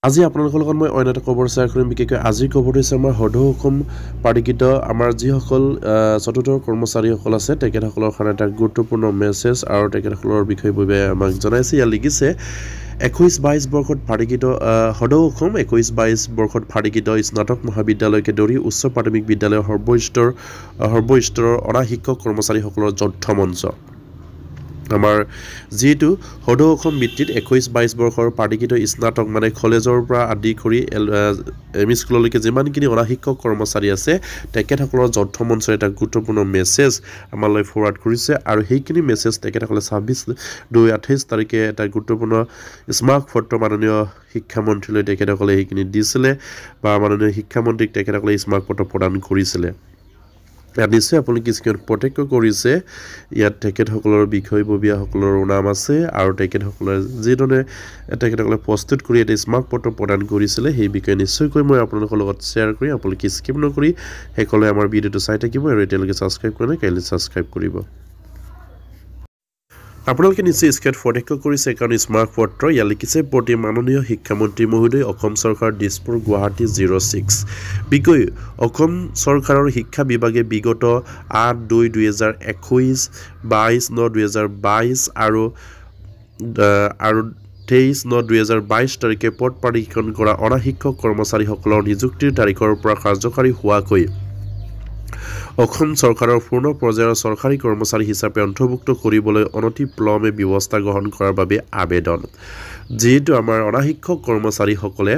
আজি আপোনালোকৰ লগত মই অন্য এটা খবৰ শ্বেয়াৰ কৰিম বিশেষকৈ আজিৰ খবৰটো হৈছে আমাৰ সদৌ অসম পাৰ্টিকৃত আমাৰ যিসকল চতুৰ্থ কৰ্মচাৰীসকল আছে তেখেতসকলৰ কাৰণে এটা গুৰুত্বপূৰ্ণ মেছেজ আৰু তেখেতসকলৰ বিষয়ববীয়াই আমাক জনাইছে ইয়াত লিখিছে 21-22 বৰ্ষত পাৰ্টিকৃত সদৌ অসম 21-22 বৰ্ষত পাৰ্টিকৃত স্নাতক মহাবিদ্যালয়কে ধৰি উচ্চ প্ৰাথমিক বিদ্যালয়ৰ সৰ্বস্তৰৰ অনা শিক্ষক কৰ্মচাৰীসকলৰ যৌথ মঞ্চ আমাৰ যেটো সদৌ অসম ভিত্তিত 21-22 বৰ্ষৰ পাৰ্টিকৃত স্নাতক মানে কলেজৰ পৰা আদি কৰি এম স্কুললৈকে যিমানখিনি অনা শিক্ষক কৰ্মচাৰী আছে তেখেতসকলৰ যৌথ মঞ্চৰ এটা গুৰুত্বপূৰ্ণ মেছেজ আমালৈ ফৰৱাৰ্ড কৰিছে আৰু সেইখিনি মেছেজ তেখেতসকলে 26/2/28 তাৰিখে এটা গুৰুত্বপূৰ্ণ স্মাৰক পত্ৰ মাননীয় শিক্ষামন্ত্ৰীলৈ তেখেতসকলে সেইখিনি দিছিলে বা মাননীয় শিক্ষামন্ত্ৰীক তেখেতসকলে স্মাৰক পত্ৰ প্ৰদান কৰিছিলে নিশ্চয় আপোনালোকে স্ক্ৰীনত প্ৰত্যক্ষ কৰিছে ইয়াত তেখেতসকলৰ বিষয়ববীয়াসকলৰ নাম আছে আৰু তেখেতসকলে যিধৰণে তেখেতসকলে প্ৰস্তুত কৰি এটা স্মাৰক পত্ৰ প্ৰদান কৰিছিলে সেই বিষয়ে নিশ্চয়কৈ মই আপোনালোকৰ লগত শ্বেয়াৰ কৰি আপোনালোকে স্কিপ নকৰি সকলোৱে আমাৰ ভিডিঅ'টো চাই থাকিব আৰু এতিয়ালৈকে ছাবস্ক্ৰাইব কৰা নাই কাইলৈ ছাবস্ক্ৰাইব কৰিব আপোনালোকে নিশ্চয় স্ক্ৰীনত প্ৰত্যক্ষ কৰিছে কাৰণ স্মাৰক পত্ৰ ইয়াত লিখিছে প্ৰতি মাননীয় শিক্ষামন্ত্ৰী মহোদয় অসম চৰকাৰ দিছপুৰ গুৱাহাটী 06 বিকৈ অসম চৰকাৰৰ শিক্ষা বিভাগে বিগত 8/2/2021 22/9/2022 আৰু 23/9/2022 তাৰিখে পদ প্ৰাধিকৰণ কৰা অনা শিক্ষক কৰ্মচাৰীসকলৰ নিযুক্তিৰ তাৰিখৰ পৰা কাৰ্যকাৰী হোৱাকৈ অসম চৰকাৰৰ পূৰ্ণ পৰ্যায়ৰ চৰকাৰী কৰ্মচাৰী হিচাপে অন্তৰ্ভুক্ত কৰিবলৈ অনতিপলমে ব্যৱস্থা গ্ৰহণ কৰাৰ বাবে আবেদন যেটো আমাৰ অনা শিক্ষক কৰ্মচাৰীসকলে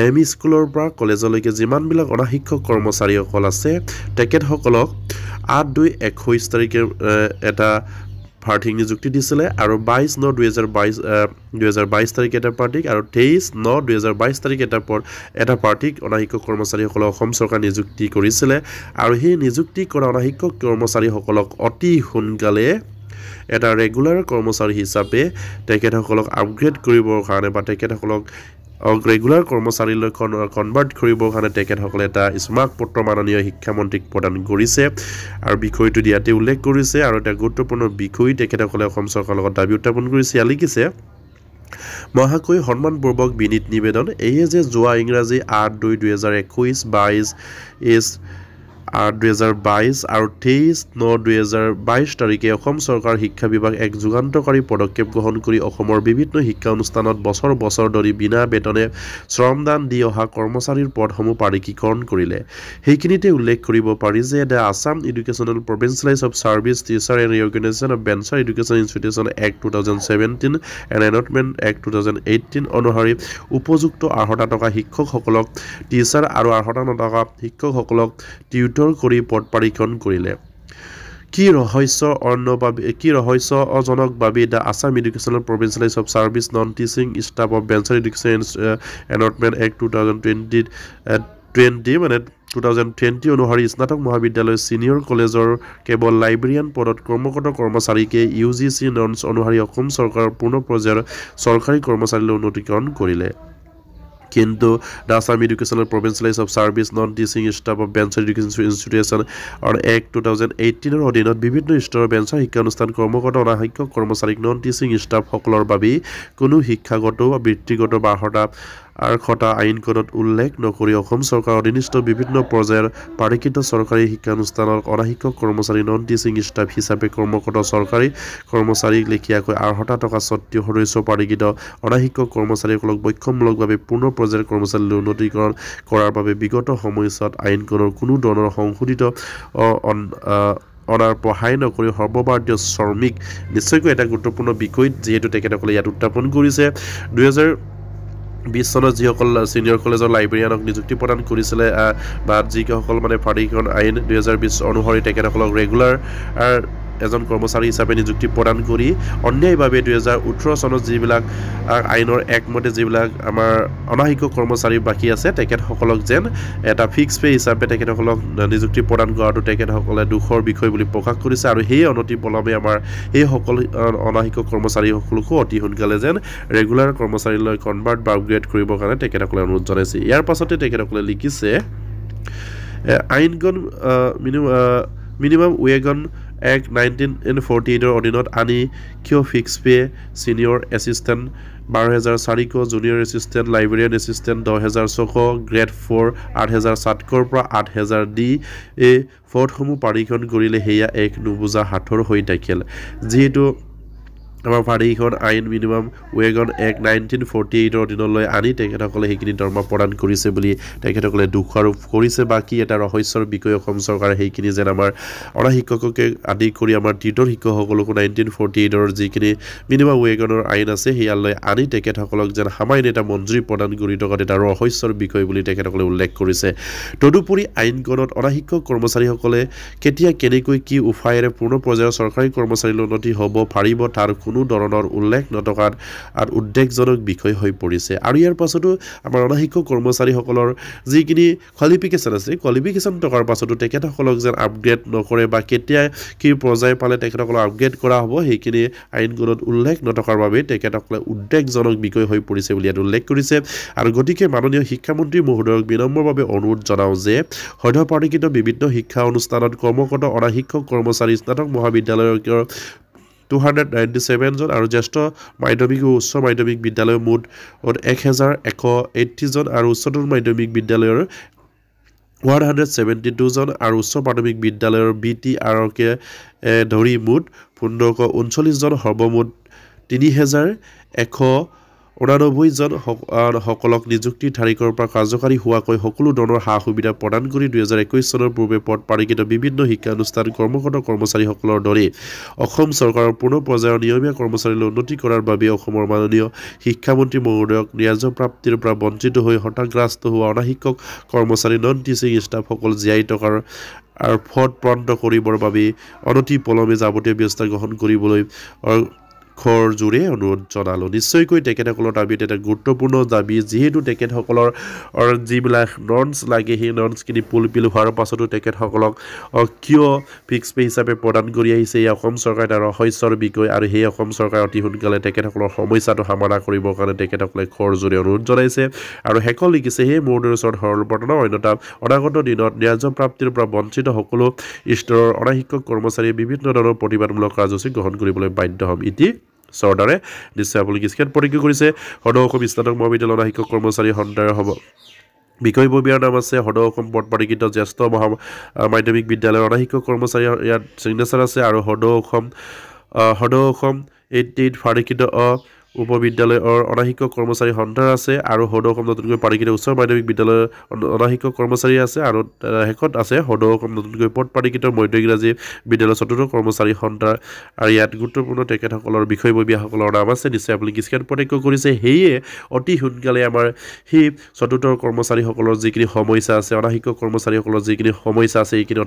এম স্কুলৰ পৰা কলেজলৈকে যিমানবিলাক অনা শিক্ষক কৰ্মচাৰীসকল আছে তেখেতসকলক 8/2/21 তাৰিখে এটা প্ৰাৰ্থী নিযুক্তি দিছিলে আৰু 22/9/2022 তাৰিখে এটা প্ৰাৰ্থীক আৰু 23/9/2022 তাৰিখে এটা প্ৰাৰ্থীক অনা শিক্ষক কৰ্মচাৰীসকলক অসম চৰকাৰ নিযুক্তি কৰিছিলে আৰু সেই নিযুক্তি কৰা অনা শিক্ষক কৰ্মচাৰীসকলক অতি সোনকালে এটা ৰেগুলাৰ কৰ্মচাৰী হিচাপে তেখেতসকলক আপগ্ৰেড কৰিবৰ কাৰণে বা তেখেতসকলক ৰেগুলাৰ কৰ্মচাৰীলৈ কনভাৰ্ট কৰিবৰ কাৰণে তেখেতসকলে এটা স্মাৰক পত্ৰ মাননীয় শিক্ষামন্ত্ৰীক প্ৰদান কৰিছে আৰু বিষয়টো দিয়াতে উল্লেখ কৰিছে আৰু এটা গুৰুত্বপূৰ্ণ বিষয় তেখেতসকলে অসম চৰকাৰৰ লগত দাবী উত্থাপন কৰিছে ইয়াত লিখিছে মহাশয় সন্মানপূৰ্বক বিনীত নিবেদন এই যে যোৱা ইংৰাজী 8/2/2021 2022 আৰু 23/9/2022 তাৰিখে অসম চৰকাৰ শিক্ষা বিভাগ এক যুগান্তকাৰী পদক্ষেপ গ্ৰহণ কৰি অসমৰ বিভিন্ন শিক্ষা অনুষ্ঠানত বছৰ বছৰ ধৰি বিনা বেতনে শ্ৰমদান দি অহা কৰ্মচাৰীৰ পদসমূহ প্ৰাধিকৰণ কৰিলে সেইখিনিতে উল্লেখ কৰিব পাৰি যে the Assam educational provincialise of service teacher and reorganisation of venture education institution act 2017 and enactment act 2018 অনুসৰি উপযুক্ত 800 টকা শিক্ষকসকলক টিচাৰ আৰু 800 টকা শিক্ষকসকলক টিউটৰ কৰি পদ প্ৰাধিকৰণ কৰিলে কি ৰহস্যজনক বাবে the Assam educational provincialise of service non teaching staff of venture education enactment act 2020 মানে 2020 অনুসৰি স্নাতক মহাবিদ্যালয় ছিনিয়ৰ কলেজৰ কেৱল লাইব্ৰেৰিয়ান পদত কৰ্মৰত কৰ্মচাৰীকে UGC নৰ্মছ অনুসৰি অসম চৰকাৰৰ পূৰ্ণ পৰ্যায়ৰ চৰকাৰী কৰ্মচাৰীলৈ উন্নীতকৰণ কৰিলে কিন্তু the Assam educational provincialise of service non teaching staff of venture education institution act 2018 অধীনত বিভিন্ন স্তৰৰ বেঞ্চাৰ শিক্ষা অনুষ্ঠান কৰ্মৰত অনা শিক্ষক কৰ্মচাৰীক নন টিচিং ষ্টাফসকলৰ বাবে কোনো শিক্ষাগত বা বৃত্তিগত আৰ্হতা আইনখনত উল্লেখ নকৰি অসম চৰকাৰৰ অধীনস্থ বিভিন্ন পৰ্যায়ৰ প্ৰাধিকৃত চৰকাৰী শিক্ষানুষ্ঠানৰ অনা শিক্ষক কৰ্মচাৰী নন টিচিং ষ্টাফ হিচাপে কৰ্মৰত চৰকাৰী কৰ্মচাৰীক লেখীয়াকৈ 800 টকা স্বত্বীয় সদস্য প্ৰাধিকৃত অনা শিক্ষক কৰ্মচাৰীসকলক বৈষম্যমূলকভাৱে পূৰ্ণ পৰ্যায়ৰ কৰ্মচাৰীলৈ উন্নীতকৰণ কৰাৰ বাবে বিগত সময়ছোৱাত আইনখনৰ কোনো ধৰণৰ সংশোধিত অনাৰ সহায় নকৰি সৰ্বভাৰতীয় শ্ৰমিক নিশ্চয়কৈ এটা গুৰুত্বপূৰ্ণ বিষয় যিহেতু তেখেতসকলে ইয়াত উত্থাপন কৰিছে 2020 চনত যিসকল ছিনিয়ৰ কলেজৰ লাইব্ৰেৰিয়ানক নিযুক্তি প্ৰদান কৰিছিলে বা যিসকল মানে প্ৰাধিকৰণ আইন 2020 অনুসৰি তেখেতসকলক ৰেগুলাৰ এজন কৰ্মচাৰী হিচাপে নিযুক্তি প্ৰদান কৰি অন্যায়ভাৱে 2018 চনত যিবিলাক আইনৰ একমতে যিবিলাক আমাৰ অনা শিক্ষক কৰ্মচাৰী বাকী আছে তেখেতসকলক যেন এটা ফিক্স পে হিচাপে তেখেতসকলক নিযুক্তি প্ৰদান কৰাটো তেখেতসকলে দুখৰ বিষয় বুলি প্ৰকাশ কৰিছে আৰু সেই অনতিপলমে আমাৰ এই সকল অনা শিক্ষক কৰ্মচাৰীসকলকো অতি সোনকালে যেন ৰেগুলাৰ কৰ্মচাৰীলৈ কনভাৰ্ট বা আপগ্ৰেড কৰিবৰ কাৰণে তেখেতসকলে অনুৰোধ জনাইছে ইয়াৰ পাছতে তেখেতসকলে লিখিছে আইনখন মিনিমাম ৱেগন Act 1948 অধীনত আনি কিয় fix pay senior assistant 12,400 junior assistant librarian assistant 10,600 grade 4 8,700 পৰা 8,000 দি এই ফৰ্ডসমূহ পাৰীক্ষণ কৰিলে সেয়া এক নুবুজা হাতৰ হৈ থাকিল যিহেতু আমাৰ পাৰীক্ষণ আইন মিনিমাম ৱেগন এক্ট 1948 অধীনলৈ আনি তেখেতসকলে সেইখিনি দৰমহা প্ৰদান কৰিছে বুলি তেখেতসকলে দোষাৰোপ কৰিছে বাকী এটা ৰহস্যৰ বিষয় অসম চৰকাৰে সেইখিনি যেন আমাৰ অনা শিক্ষককে আদি কৰি আমাৰ টিউটৰ শিক্ষকসকলকো 1948 যিখিনি মিনিমাম ৱেগনৰ আইন আছে সেয়ালৈ আনি তেখেতসকলক যেন সামান্য এটা মঞ্জুৰি প্ৰদান কৰি থকাত এটা ৰহস্যৰ বিষয় বুলি তেখেতসকলে উল্লেখ কৰিছে তদুপৰি আইনখনত অনা শিক্ষক কৰ্মচাৰীসকলে কেতিয়া কেনেকৈ কি উপায়েৰে পূৰ্ণ পৰ্যায়ৰ চৰকাৰী কৰ্মচাৰীৰ উন্নতি হ'ব পাৰিব তাৰ কোনো ধৰণৰ উল্লেখ নথকাত আৰু উদ্বেগজনক বিষয় হৈ পৰিছে আৰু ইয়াৰ পাছতো আমাৰ অনাশিক্ষক কৰ্মচাৰীসকলৰ যিখিনি কোৱালিফিকেশ্যন আছে কোৱালিফিকেশ্যন থকাৰ পাছতো তেখেতসকলক যেন আপগ্ৰেড নকৰে বা কেতিয়া কি পৰ্যায় পালে তেখেতসকলক আপগ্ৰেড কৰা হ'ব সেইখিনি আইনখনত উল্লেখ নথকাৰ বাবে তেখেতসকলে উদ্বেগজনক বিষয় হৈ পৰিছে বুলি ইয়াত উল্লেখ কৰিছে আৰু গতিকে মাননীয় শিক্ষামন্ত্ৰী মহোদয়ক বিনম্ৰভাৱে অনুৰোধ জনাওঁ যে সদ্য পাৰীক্ষিত বিভিন্ন শিক্ষা অনুষ্ঠানত কৰ্মৰত অনাশিক্ষক কৰ্মচাৰী স্নাতক মহাবিদ্যালয়ৰ 297 জন আৰু জ্যেষ্ঠ মাধ্যমিক ও উচ্চ মাধ্যমিক বিদ্যালয়ৰ মুঠ 1180 জন আৰু উচ্চতৰ মাধ্যমিক বিদ্যালয়ৰ 172 জন আৰু উচ্চ প্ৰাথমিক বিদ্যালয়ৰ BTRকে ধৰি মুঠ 1539 জন সৰ্বমুঠ 3189 জন সকলক নিযুক্তিৰ তাৰিখৰ পৰা কাৰ্যকাৰী হোৱাকৈ সকলো ধৰণৰ সা সুবিধা প্ৰদান কৰি 2021 চনৰ পূৰ্বে পদ পাৰীক্ষিত বিভিন্ন শিক্ষানুষ্ঠান কৰ্মৰত কৰ্মচাৰীসকলৰ দৰে অসম চৰকাৰৰ পূৰ্ণ পৰ্যায়ৰ নিয়মীয়া কৰ্মচাৰীলৈ উন্নতি কৰাৰ বাবে অসমৰ মাননীয় শিক্ষামন্ত্ৰী মহোদয়ক ন্যায্য প্ৰাপ্তিৰ পৰা বঞ্চিত হৈ হতাগ্ৰস্ত হোৱা অনাশিক্ষক কৰ্মচাৰী নন টিচিং ষ্টাফসকল জীয়াই থকাৰ আৰু ফদ প্ৰান্ত কৰিবৰ বাবে অনতি পলমে যাৱতীয় ব্যৱস্থা গ্ৰহণ কৰিবলৈ খৰ জোৰে অনুৰোধ জনালোঁ নিশ্চয়কৈ তেখেতসকলৰ দাবীত এটা গুৰুত্বপূৰ্ণ দাবী যিহেতু তেখেতসকলৰ যিবিলাক নৰ্মছ লাগে সেই নৰ্মছখিনি ফুলফিল হোৱাৰ পাছতো তেখেতসকলক কিয় ফিক্স পে হিচাপে প্ৰদান কৰি আহিছে এই অসম চৰকাৰে এটা ৰহস্যৰ বিষয় আৰু সেই অসম চৰকাৰে অতি সোনকালে তেখেতসকলৰ সমস্যাটো সমাধান কৰিবৰ কাৰণে তেখেতসকলে খৰ জোৰে অনুৰোধ জনাইছে আৰু শেষত লিখিছে সেই মহোদয়ৰ ওচৰত সৰল প্ৰাৰ্থনা অন্যথা অনাগত দিনত ন্যায্য প্ৰাপ্তিৰ পৰা বঞ্চিত সকলো স্তৰৰ অনাশিক্ষক কৰ্মচাৰীয়ে বিভিন্ন ধৰণৰ প্ৰতিবাদমূলক কাৰ্যসূচী গ্ৰহণ কৰিবলৈ বাধ্য হ'ম ইতি চৰকাৰে নিশ্চয় আপোনালোকে স্কেন পৰীক্ষা কৰিছে সদৌ অসম স্নাতক মহাবিদ্যালয়ৰ অনাশিক্ষক কৰ্মচাৰী সন্ধাৰ হ'ব বিষয়ববীয়াৰ নাম আছে সদৌ অসম পদ পাৰীক্ষিত জ্যেষ্ঠ মাধ্যমিক বিদ্যালয়ৰ অনাশিক্ষক কৰ্মচাৰী ইয়াত চিগনেচাৰ আছে আৰু সদৌ অসম 88 পাৰীক্ষিত উপবিদ্যালয়ৰ অনাশিক্ষক কৰ্মচাৰী সন্ধাৰ আছে আৰু সদৌ অসম নতুনকৈ পাৰীক্ষিত উচ্চ মাধ্যমিক বিদ্যালয়ৰ অনাশিক্ষক কৰ্মচাৰী আছে আৰু শেষত আছে সদৌ অসম নতুনকৈ পদ পাৰীক্ষিত মধ্য ইংৰাজী বিদ্যালয়ৰ চতুৰ্থ কৰ্মচাৰী সন্ধাৰ আৰু ইয়াত গুৰুত্বপূৰ্ণ তেখেতসকলৰ বিষয়ববীয়াসকলৰ নাম আছে নিশ্চয় আপোনালোকে স্কেন প্ৰত্যক্ষ কৰিছে সেয়ে অতি সোনকালে আমাৰ সেই চতুৰ্থ কৰ্মচাৰীসকলৰ যিখিনি সমস্যা আছে অনাশিক্ষক কৰ্মচাৰীসকলৰ যিখিনি সমস্যা আছে এইখিনি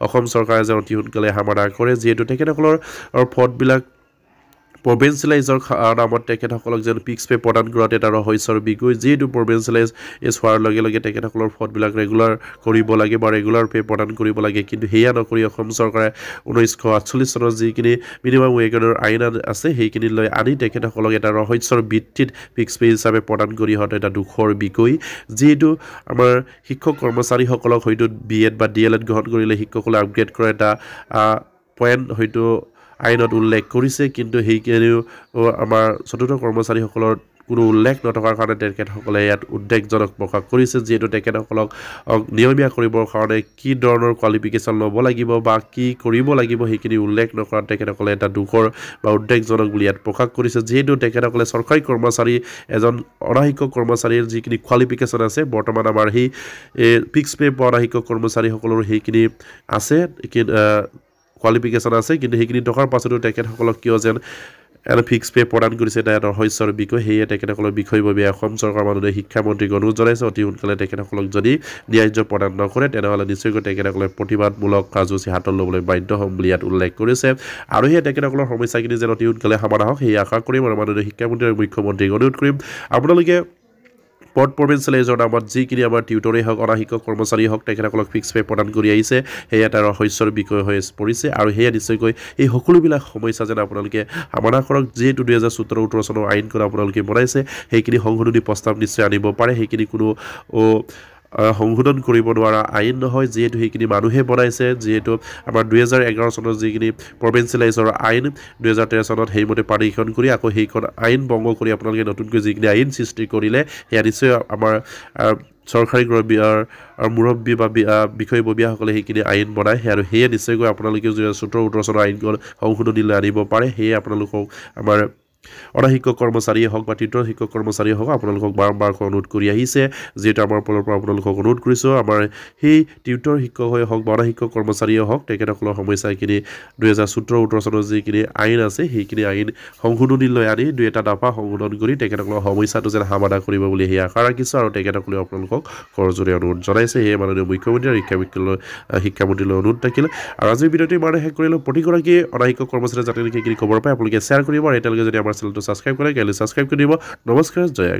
অসম চৰকাৰে যে অতি সোনকালে সমাধান কৰে যিহেতু তেখেতসকলৰ পদবিলাক প্ৰভিন্সিয়েলাইজৰ নামত তেখেতসকলক যেন ফিক্স পে প্ৰদান কৰাত এটা ৰহস্যৰ বিষয় যিহেতু প্ৰভিন্সিয়েলাইজ হোৱাৰ লগে লগে তেখেতসকলৰ পদবিলাক ৰেগুলাৰ কৰিব লাগে বা ৰেগুলাৰ পে প্ৰদান কৰিব লাগে কিন্তু সেয়া নকৰি অসম চৰকাৰে 1948 চনৰ যিখিনি মিনিমাম ৱেগনৰ আইন আছে সেইখিনি লৈ আনি তেখেতসকলক এটা ৰহস্যৰ ভিত্তিত ফিক্স পে হিচাপে প্ৰদান কৰি অহাটো এটা দুখৰ বিষয় যিহেতু আমাৰ শিক্ষক কৰ্মচাৰীসকলক হয়তো BEd বা DLEd গ্ৰহণ কৰিলে শিক্ষকসকলে আপগ্ৰেড কৰা এটা পইণ্ট হয়তো আইনত উল্লেখ কৰিছে কিন্তু সেইখিনিও আমাৰ চতুৰ্থ কৰ্মচাৰীসকলৰ কোনো উল্লেখ নথকাৰ কাৰণে তেখেতসকলে ইয়াত উদ্বেগজনক প্ৰকাশ কৰিছে যিহেতু তেখেতসকলক নিয়মীয়া কৰিবৰ কাৰণে কি ধৰণৰ কোৱালিফিকেশ্যন ল'ব লাগিব বা কি কৰিব লাগিব সেইখিনি উল্লেখ নকৰাত তেখেতসকলে এটা দুখৰ বা উদ্বেগজনক বুলি ইয়াত প্ৰকাশ কৰিছে যিহেতু তেখেতসকলে চৰকাৰী কৰ্মচাৰী এজন অনাশিক্ষক কৰ্মচাৰীৰ যিখিনি কোৱালিফিকেশ্যন আছে বৰ্তমান আমাৰ সেই ফিক্স পে অনাশিক্ষক কৰ্মচাৰীসকলৰ সেইখিনি আছে কোৱালিফিকেশ্যন আছে কিন্তু সেইখিনি টকাৰ পাছতো তেখেতসকলক কিয় যেন এটা ফিক্স পে প্ৰদান কৰিছে এটা ৰহস্যৰ বিষয় সেয়ে তেখেতসকলৰ বিষয়ববীয়া অসম চৰকাৰ মাননীয় শিক্ষামন্ত্ৰীক অনুৰোধ জনাইছে অতি সোনকালে তেখেতসকলক যদি ন্যায্য প্ৰদান নকৰে তেনেহ'লে নিশ্চয়কৈ তেখেতসকলে প্ৰতিবাদমূলক কাৰ্যসূচী হাতত ল'বলৈ বাধ্য হ'ম বুলি ইয়াত উল্লেখ কৰিছে আৰু সেয়ে তেখেতসকলৰ সমস্যাখিনি যেন অতি সোনকালে সমাধান হওক সেই আশা কৰিম আৰু মাননীয় শিক্ষামন্ত্ৰী আৰু মুখ্যমন্ত্ৰীক অনুৰোধ কৰিম আপোনালোকে পদ প্ৰভিন্সিয়েলাইজৰ নামত যিখিনি আমাৰ টিউটৰেই হওক অনাশিক্ষক কৰ্মচাৰী হওক তেখেতসকলক ফিক্স পে প্ৰদান কৰি আহিছে সেয়া এটা ৰহস্যৰ বিষয় হৈ পৰিছে আৰু সেয়া নিশ্চয়কৈ এই সকলোবিলাক সমস্যা যেন আপোনালোকে সমাধান কৰক যিহেতু 2017-18 চনৰ আইনখন আপোনালোকে বনাইছে সেইখিনি সংশোধনী প্ৰস্তাৱ নিশ্চয় আনিব পাৰে সেইখিনি কোনো সংশোধন কৰিব নোৱাৰা আইন নহয় যিহেতু সেইখিনি মানুহে বনাইছে যিহেতু আমাৰ 2011 চনত যিখিনি প্ৰভিন্সিয়েলাইজৰ আইন 2013 চনত সেইমতে পাৰিখন কৰি আকৌ সেইখন আইন ভংগ কৰি আপোনালোকে নতুনকৈ যিখিনি আইন সৃষ্টি কৰিলে সেয়া নিশ্চয় আমাৰ চৰকাৰী মুৰব্বী বা বিষয়ববীয়াসকলে সেইখিনি আইন বনায় আৰু সেয়ে নিশ্চয়কৈ আপোনালোকেও 2017-18 চনৰ আইনখন সংশোধনীলৈ আনিব পাৰে সেয়ে আপোনালোকক আমাৰ অনা শিক্ষক কৰ্মচাৰীয়ে হওক বা তৃতীয় শিক্ষক কৰ্মচাৰীয়ে হওক আপোনালোকক বাৰম্বাৰ অনুৰোধ কৰি আহিছে যিহেতু আমাৰ ফালৰ পৰা আপোনালোকক অনুৰোধ কৰিছোঁ আমাৰ সেই টিউটৰ শিক্ষকেই হওক বা অনা শিক্ষক কৰ্মচাৰীয়ে হওক তেখেতসকলৰ সমস্যাখিনি 2017-18 চনৰ যিখিনি আইন আছে সেইখিনি আইন সংশোধনীলৈ আনি 2-এটা দফা সংশোধন কৰি তেখেতসকলৰ সমস্যাটো যেন সমাধান কৰিব বুলি সেই আশা ৰাখিছোঁ আৰু তেখেতসকলে আপোনালোকক কৰজোৰে অনুৰোধ জনাইছে সেয়ে মাননীয় মুখ্যমন্ত্ৰী আৰু শিক্ষামন্ত্ৰীলৈ অনুৰোধ থাকিলে আৰু আজিৰ ভিডিঅ'টো ইমানে শেষ কৰিলোঁ প্ৰতিগৰাকী অনা শিক্ষক কৰ্মচাৰীয়ে যাতে সেইখিনি খবৰ পায় আপোনালোকে শ্বেয়াৰ কৰিব আৰু এতিয়ালৈকে যদি আমাৰ চেনেলটো ছাবস্ক্ৰাইব কৰে কাইলৈ ছাবস্ক্ৰাইব কৰি দিব নমস্কাৰ জয়